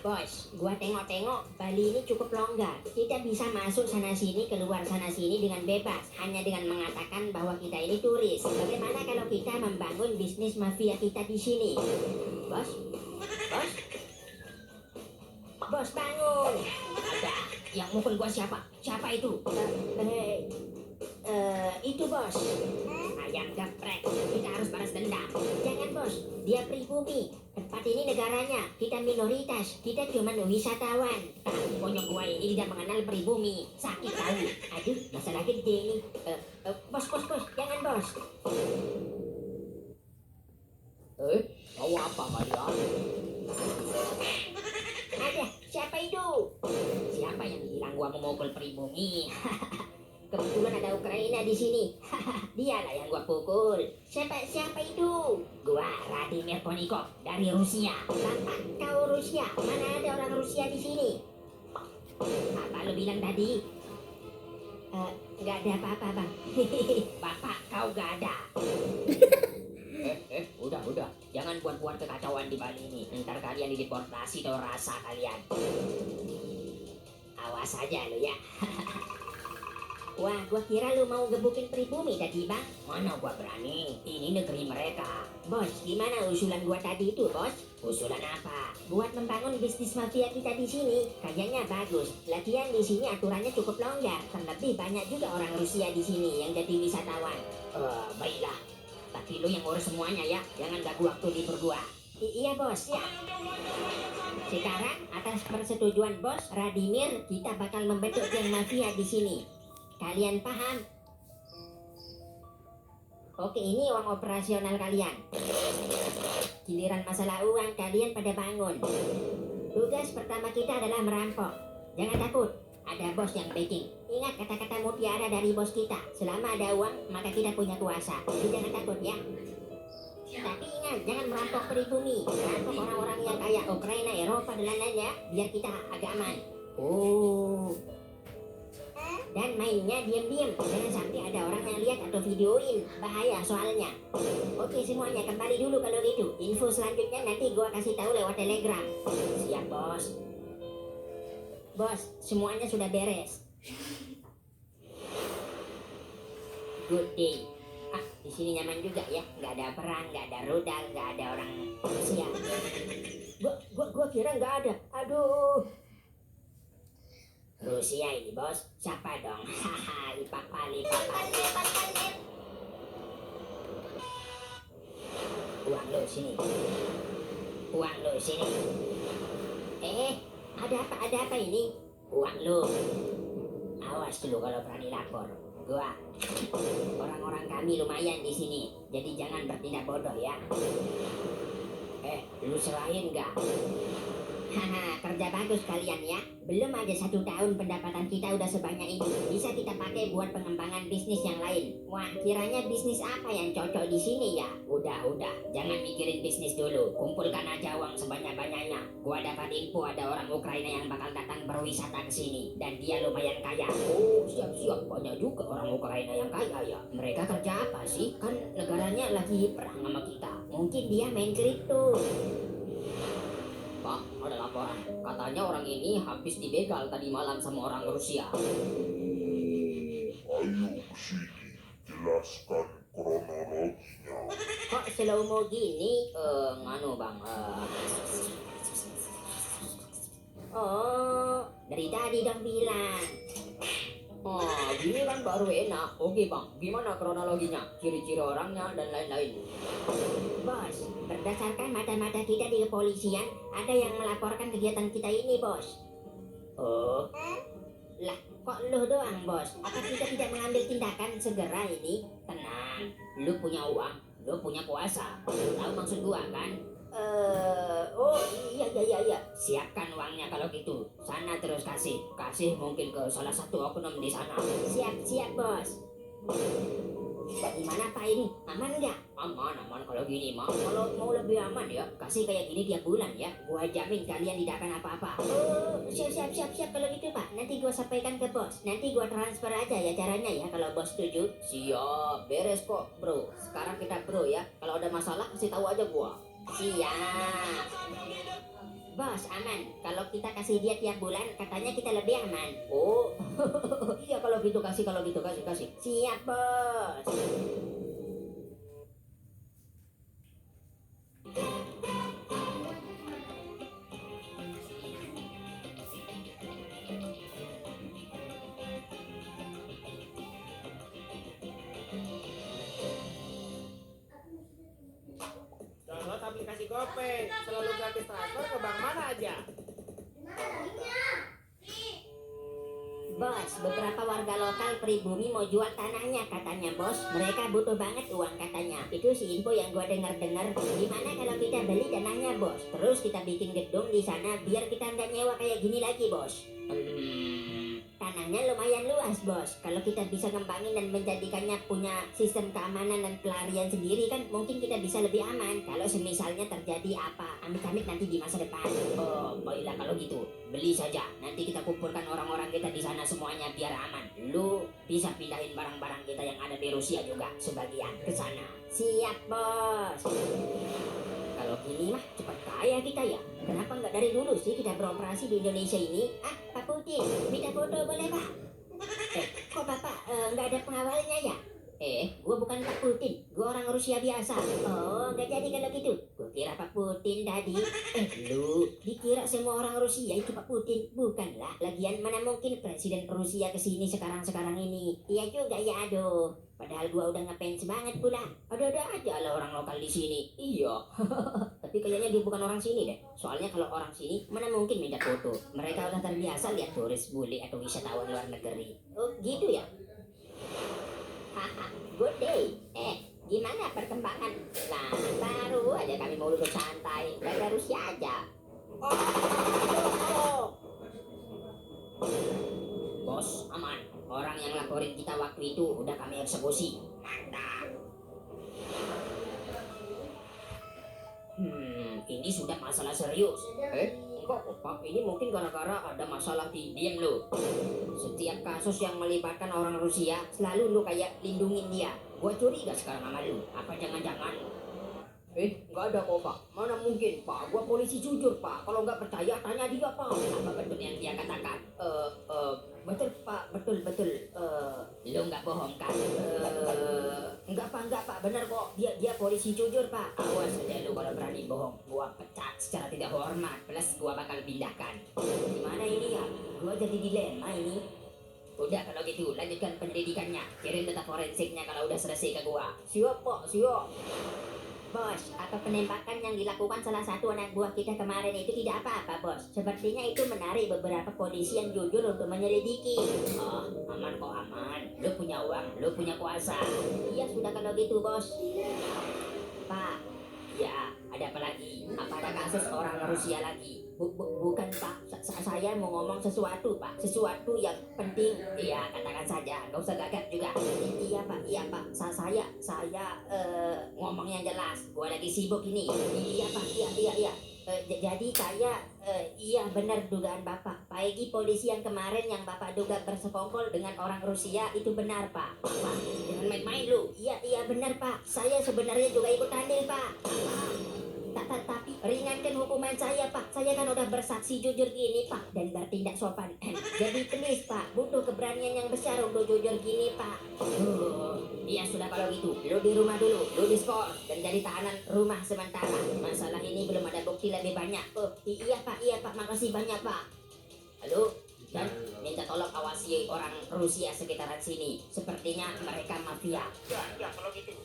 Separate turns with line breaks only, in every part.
Bos, gua tengok-tengok Bali ini cukup longgar. Kita bisa masuk sana sini, keluar sana sini dengan bebas, hanya dengan mengatakan bahwa kita ini turis. Bagaimana kalau kita membangun bisnis mafia kita di sini? Bos? Bos? Bos bangun! Ada, yang mukul gua siapa? Siapa itu? Itu bos. Ayam geprek, kita harus balas dendam. Jangan bos, dia pribumi. Tempat ini negaranya, kita minoritas, kita cuma wisatawan. Bonyok gua ini tidak mengenal pribumi. Sakit tahu. Aduh, masalah gede nih. Bos, jangan bos.
Mau apa kalian?
Ada, siapa itu? Siapa yang bilang gua memukul pribumi? Kebetulan ada Ukraina di sini. Dialah yang gua pukul. Siapa itu? Gua Vladimir Ponikov dari Rusia. Bapak, kau Rusia? Mana ada orang Rusia di sini? Apa lo bilang tadi? Nggak ada apa-apa bang. Bapak, kau gak ada.
Udah. Jangan buat-buat kekacauan di Bali ini. Ntar kalian dideportasi tau rasa kalian.
Awas aja lo ya. Wah, gua kira lu mau gebukin pribumi tadi bang.
Mana gua berani? Ini negeri mereka.
Bos, gimana usulan gua tadi itu bos?
Usulan apa?
Buat membangun bisnis mafia kita di sini, kayaknya bagus. Lagian di sini aturannya cukup longgar. Terlebih banyak juga orang Rusia di sini yang jadi wisatawan.
Baiklah. Tapi lu yang urus semuanya ya. Jangan ganggu waktu libur gua.
Iya bos, ya. Sekarang atas persetujuan bos Vladimir, kita bakal membentuk geng mafia di sini. Kalian paham? Oke, ini uang operasional kalian. Giliran masalah uang, kalian pada bangun. Tugas pertama kita adalah merampok. Jangan takut, ada bos yang backing. Ingat kata-kata mutiara dari bos kita. Selama ada uang, maka kita punya kuasa. Jadi jangan takut ya. Tapi ingat, jangan merampok pribumi. Merampok orang-orang yang kaya Ukraina, Eropa, dan lain-lain ya. Biar kita agak aman. Dan mainnya diam-diam, jangan sampai ada orang yang lihat atau videoin, bahaya soalnya. Oke semuanya, kembali dulu kalau gitu. Info selanjutnya nanti gua kasih tahu lewat telegram.
Siap bos.
Bos, semuanya sudah beres. Good day. Di sini nyaman juga ya, nggak ada perang, nggak ada rudal, nggak ada orang Rusia. Gua kira nggak ada. Aduh. Rusia ini bos, siapa dong? Haha, lipat palit. Uang lo sini. Ada apa ini? Uang lo. Awas dulu kalau berani lapor. Gua, orang-orang kami lumayan di sini, jadi jangan bertindak bodoh ya. Lu serahin nggak? Haha, kerja bagus kalian ya. Belum aja 1 tahun pendapatan kita udah sebanyak ini. Bisa kita pakai buat pengembangan bisnis yang lain. Wah, kiranya bisnis apa yang cocok di sini ya?
Udah. Jangan mikirin bisnis dulu. Kumpulkan aja uang sebanyak-banyaknya. Gua dapat info ada orang Ukraina yang bakal datang berwisata ke sini. Dan dia lumayan kaya.
Siap. Banyak juga orang Ukraina yang kaya ya. Mereka kerja apa sih? Kan negaranya lagi perang sama kita. Mungkin dia main kripto.
Pak, ada laporan. Katanya orang ini habis dibegal tadi malam sama orang Rusia.
Ayo kesini, jelaskan kronologinya.
Kok slow mo gini?
Nganu bang,
Oh, dari tadi dong bilang.
gini kan baru enak. Oke bang, gimana kronologinya? Ciri-ciri orangnya dan lain-lain.
Bos, berdasarkan mata-mata kita di kepolisian, ada yang melaporkan kegiatan kita ini, bos.
Oh,
Lah, kok lu doang, bos? Apa kita tidak mengambil tindakan segera ini?
tenang. Lu punya uang, lu punya kuasa. Lu tahu maksud gua kan?
Oh iya.
Siapkan uangnya kalau gitu. Sana terus kasih. Kasih mungkin ke salah satu oknum di sana.
Siap, bos. Bagaimana Pak ini? Aman nggak?
Aman kalau gini mah.
Kalau mau lebih aman ya, kasih kayak gini tiap bulan ya. Gua jamin kalian tidak akan apa-apa. Oh, siap kalau gitu Pak. Nanti gua sampaikan ke bos. Nanti gua transfer aja ya caranya ya kalau bos setuju.
Siap, beres kok bro. Sekarang kita bro ya. Kalau ada masalah kasih tahu aja gua.
Siap. Bos, aman. Kalau kita kasih dia tiap bulan, katanya kita lebih aman.
Oh, iya kalau gitu kasih.
Siap, bos.
Download aplikasi GoPay, selalu gratis transfer ke bank mana aja.
Bos, beberapa warga lokal pribumi mau jual tanahnya katanya, bos. Mereka butuh banget uang katanya. Itu si info yang gua dengar-dengar. Gimana kalau kita beli tanahnya, bos? Terus kita bikin gedung di sana biar kita nggak nyewa kayak gini lagi, bos. Tanahnya lumayan luas, bos. Kalau kita bisa ngembangin dan menjadikannya punya sistem keamanan dan pelarian sendiri kan mungkin kita bisa lebih aman. Kalau semisalnya terjadi apa amit-amit nanti di masa depan.
Oh, baiklah kalau gitu. Beli saja. Nanti kita kumpulkan orang-orang kita di sana semuanya biar aman. Lu bisa pindahin barang-barang kita yang ada di Rusia juga sebagian ke sana.
Siap, bos.
Kalau gini mah cepat kaya kita ya.
Kenapa nggak dari dulu sih kita beroperasi di Indonesia ini? Ah, Pak Putin, minta foto boleh, Pak? Kok Bapak nggak ada pengawalnya ya? Gua bukan Pak Putin, gua orang Rusia biasa. Oh, nggak jadi kalau gitu. Gua kira Pak Putin tadi. Lu dikira semua orang Rusia itu Pak Putin? Bukanlah. Lagian mana mungkin presiden Rusia kesini sekarang ini? Iya juga ya, aduh. Padahal gua udah ngefans banget pula.
Ada-ada aja lah orang lokal di sini. Iya. Tapi kayaknya dia bukan orang sini deh. Soalnya kalau orang sini mana mungkin minta foto. Mereka udah terbiasa lihat turis bule atau wisatawan luar negeri.
Oh, gitu ya? Haha, good day. Gimana perkembangan? Nah, baru aja kami mau duduk santai. Gak Rusia aja.
Bos, aman. Orang yang laporin kita waktu itu udah kami eksekusi. Mantap. Ini sudah masalah serius. Enggak, Pak. Ini mungkin gara-gara ada masalah di diam lo. Setiap kasus yang melibatkan orang Rusia, selalu lu kayak lindungin dia. Gua curiga sekarang sama lu. Apa jangan-jangan? Nggak ada kok, Pak. Mana mungkin, Pak? Gua polisi jujur, Pak. Kalau nggak percaya, tanya dia, Pak. Apa betul yang dia katakan? Betul, Pak. Betul. Lu nggak bohong kan? Enggak, Pak. Benar kok. Dia polisi jujur, Pak. Awas aja lu kalau berani bohong. Gua pecat secara tidak hormat. Plus gua bakal pindahkan. Gimana ini ya? Gua jadi dilema ini. Udah kalau gitu, lanjutkan penyelidikannya. Kirim data forensiknya kalau udah selesai ke gua. Siap, Pak. Siap.
Bos, apa penembakan yang dilakukan salah satu anak buah kita kemarin itu tidak apa-apa, bos? Sepertinya itu menarik beberapa polisi yang jujur untuk menyelidiki.
Oh, aman kok aman. Lu punya uang, lu punya kuasa.
Iya, sudah kalau gitu, bos. Pak,
Ya, ada apa lagi? Apa ada kasus orang Rusia lagi?
bukan, Pak. Saya mau ngomong sesuatu, Pak. Sesuatu yang penting.
Iya, katakan saja. Gak usah gagap juga.
Iya, Pak. Saya
Ngomong yang jelas. Gua lagi sibuk ini.
Iya, Pak. Iya. Jadi saya iya benar dugaan Bapak. Pak Egi polisi yang kemarin yang Bapak duga bersekongkol dengan orang Rusia itu benar, Pak.
Apa? Jangan main-main lu.
Iya benar, Pak. Saya sebenarnya juga ikut andil, Pak. Tapi ringankan hukuman saya, Pak. Saya kan udah bersaksi jujur gini, Pak, dan bertindak sopan. Jadi please, Pak, butuh keberanian yang besar untuk jujur gini, Pak.
Iya sudah kalau gitu. Lu di rumah dulu. Lu diskors dan jadi tahanan rumah sementara. Masalah ini belum ada bukti lebih banyak.
Iya, Pak. Makasih banyak, Pak.
Halo? Dan minta tolong awasi orang Rusia sekitaran sini. Sepertinya mereka mafia.
Ya, kalau gitu.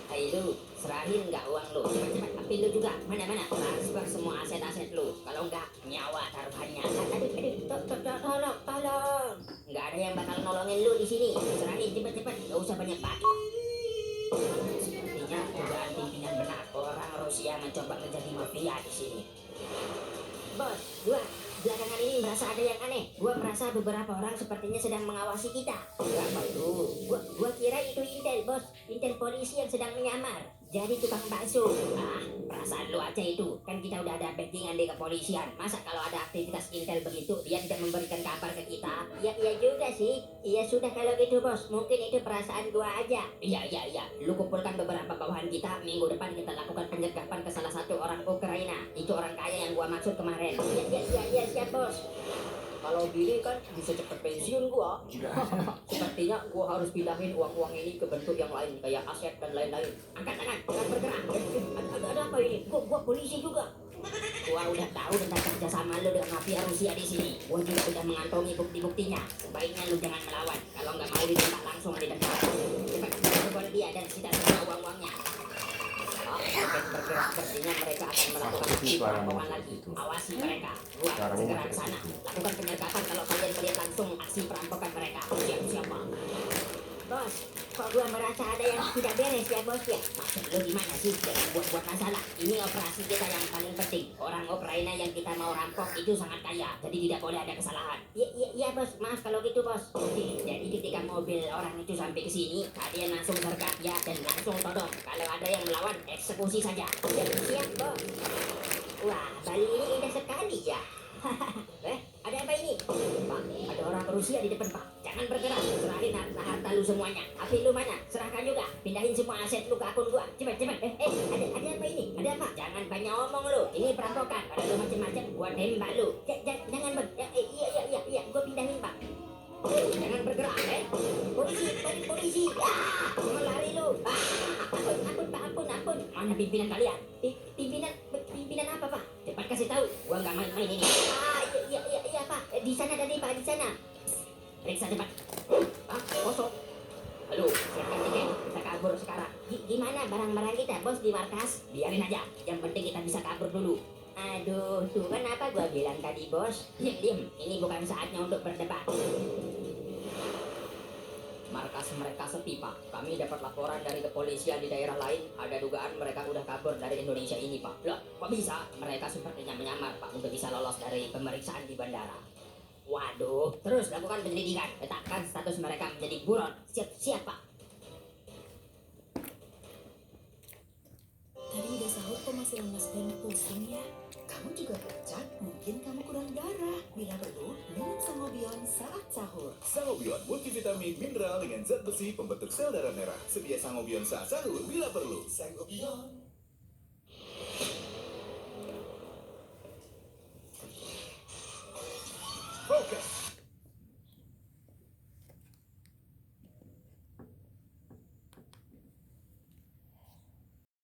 Hai lu, serahin nggak uang lu? Cepat-cepat ambil lu juga. Mana? Transfer semua aset-aset lu. Kalau nggak, nyawa taruhannya.
Aduh, tolong.
Nggak ada yang bakal nolongin lu di sini. Serahin cepet-cepet. Nggak usah banyak batu. Sepertinya dugaan pimpinan benar. Orang Rusia mencoba menjadi mafia di sini.
Bos, gua belakangan ini merasa ada yang aneh. Gua merasa beberapa orang sepertinya sedang mengawasi kita.
Apa itu?
Gua kira itu intel, bos. Intel polisi yang sedang menyamar jadi tukang bakso.
Perasaan lu aja itu. Kan kita udah ada backingan di kepolisian. Masa kalau ada aktivitas intel begitu, dia tidak memberikan kabar ke kita?
Iya juga sih. Iya sudah kalau gitu, bos. Mungkin itu perasaan gua aja.
Iya. Lu kumpulkan beberapa bawahan kita, minggu depan kita lakukan penyergapan ke salah satu orang Ukraina. Itu orang kaya yang gua maksud kemarin.
Ya, siap bos.
Kalau gini kan bisa cepet pensiun gua. Sepertinya gua harus pindahin uang-uang ini ke bentuk yang lain, kayak aset dan lain-lain.
Angkat tangan, jangan bergerak. Ada apa ini? Gua polisi juga.
Gua udah tahu tentang kerjasama lu dengan mafia Rusia di sini. Gua juga udah mengantongi bukti-buktinya. Sebaiknya lu jangan melawan. Kalau nggak mau ditembak langsung di depan.
Cepat pukul dia dan sita semua uang-uangnya.
Makin bergerak sepertinya mereka akan melakukan aksi perampokan lagi. Awasi mereka. Gua akan segera ke sana. Lakukan penyergapan kalau kalian melihat langsung aksi perampokan mereka. Siapa?
Bos, kok gua merasa ada yang tidak beres ya bos ya?
Maksud lu gimana sih? Jangan buat-buat masalah. Ini operasi kita yang paling penting. Orang Ukraina yang kita mau rampok itu sangat kaya. Jadi tidak boleh ada kesalahan.
Iya bos, maaf kalau gitu bos.
Jadi ketika mobil orang itu sampai ke sini, kalian langsung sergap ya dan langsung todong. Kalau ada yang melawan, eksekusi saja.
Siap bos. Wah, Bali ini indah sekali ya.
Ada apa ini? Pak, ada orang Rusia di depan, Pak. Jangan bergerak. Serahin harta lu semuanya. HP lu mana? Serahkan juga. Pindahin semua aset lu ke akun gua. Cepat.
Ada apa ini? Ada apa?
Jangan banyak omong lu. Ini perampokan. Kalau lu macam-macam, gua tembak lu.
Jangan bang. Iya, gua pindahin pak.
Jangan bergerak,
Polisi.
Jangan lari lu.
Ampun.
Mana pimpinan kalian?
Pimpinan apa pak?
Cepat kasih tahu. Gua nggak main-main ini.
Iya pak. Di sana tadi pak, di sana.
Periksa cepat. Kosong. Halo, siapkan tiket. Kita kabur sekarang.
Gimana barang-barang kita bos di markas?
Biarin aja. Yang penting kita bisa kabur dulu.
Aduh, tuh kan apa gua bilang tadi bos?
Diam. Ini bukan saatnya untuk berdebat. Markas mereka sepi, Pak. Kami dapat laporan dari kepolisian di daerah lain. Ada dugaan mereka udah kabur dari Indonesia ini, Pak. Loh, kok bisa? Mereka sepertinya menyamar, Pak, untuk bisa lolos dari pemeriksaan di bandara. Waduh, terus lakukan penyelidikan. Tetapkan status mereka menjadi buron.
Siap pak.
Tadi udah sahur kok masih lemas dan pusing ya? Kamu juga belajar, mungkin kamu kurang darah. Bila perlu, minum Sangobion saat sahur.
Sangobion multivitamin mineral dengan zat besi pembentuk sel darah merah. Sedia Sangobion saat sahur bila perlu. Sangobion.